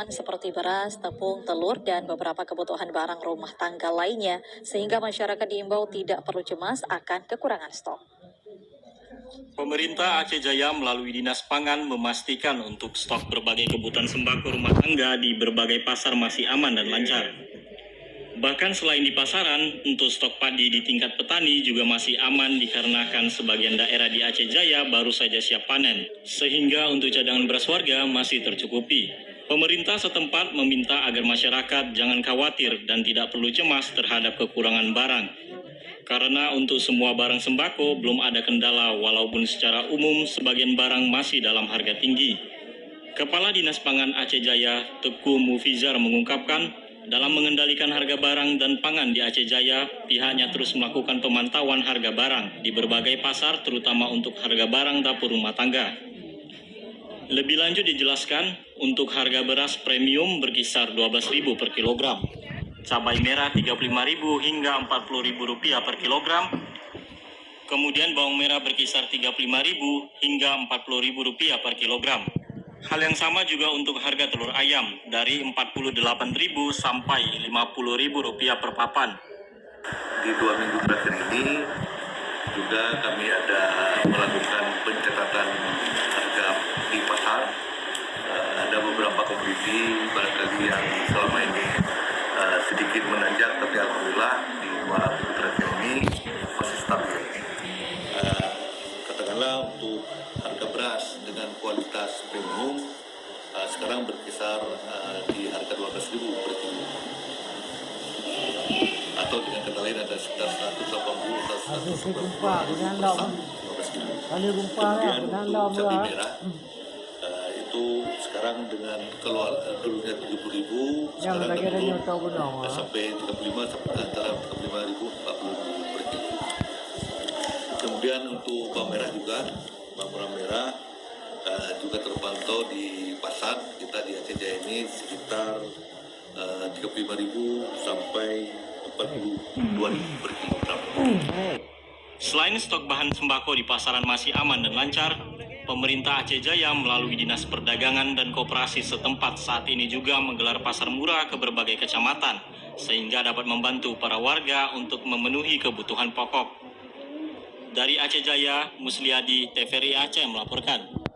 seperti beras, tepung, telur, dan beberapa kebutuhan barang rumah tangga lainnya, sehingga masyarakat diimbau tidak perlu cemas akan kekurangan stok. Pemerintah Aceh Jaya melalui Dinas Pangan memastikan untuk stok berbagai kebutuhan sembako rumah tangga di berbagai pasar masih aman dan lancar. Bahkan selain di pasaran, untuk stok padi di tingkat petani juga masih aman dikarenakan sebagian daerah di Aceh Jaya baru saja siap panen, sehingga untuk cadangan beras warga masih tercukupi. Pemerintah setempat meminta agar masyarakat jangan khawatir dan tidak perlu cemas terhadap kekurangan barang. Karena untuk semua barang sembako belum ada kendala walaupun secara umum sebagian barang masih dalam harga tinggi. Kepala Dinas Pangan Aceh Jaya, Teguh Mufizar mengungkapkan, dalam mengendalikan harga barang dan pangan di Aceh Jaya, pihaknya terus melakukan pemantauan harga barang di berbagai pasar terutama untuk harga barang dapur rumah tangga. Lebih lanjut dijelaskan, untuk harga beras premium berkisar Rp12.000 per kilogram. Cabai merah Rp35.000 hingga Rp40.000 per kilogram. Kemudian bawang merah berkisar Rp35.000 hingga Rp40.000 per kilogram. Hal yang sama juga untuk harga telur ayam dari Rp48.000 sampai Rp50.000 per papan. Di 2 minggu terakhir ini juga kami ada melakukan pencatatan harga di pasar. Ada beberapa komoditi barangkali yang selama ini sedikit menanjak, tapi alhamdulillah di 2 minggu terakhir ini masih stabil. Katakanlah untuk harga beras dengan kualitas premium sekarang berkisar di harga Rp12.000 per kilo. Atau dengan kata lain ada sekitar 180 Kemudian untuk cabai merah itu sekarang dengan keluar dulunya Rp70.000 sekarang turun sampai 35 antara Rp35.000 Rp40.000 per kilo. Kemudian untuk bawang merah juga, bawang merah juga terpantau di pasar kita di Aceh Jaya ini sekitar Rp35.000 sampai Rp42.000 per kilogram. Selain stok bahan sembako di pasaran masih aman dan lancar, pemerintah Aceh Jaya melalui Dinas Perdagangan dan Koperasi setempat saat ini juga menggelar pasar murah ke berbagai kecamatan, sehingga dapat membantu para warga untuk memenuhi kebutuhan pokok. Dari Aceh Jaya, Musliadi, TVRI Aceh melaporkan.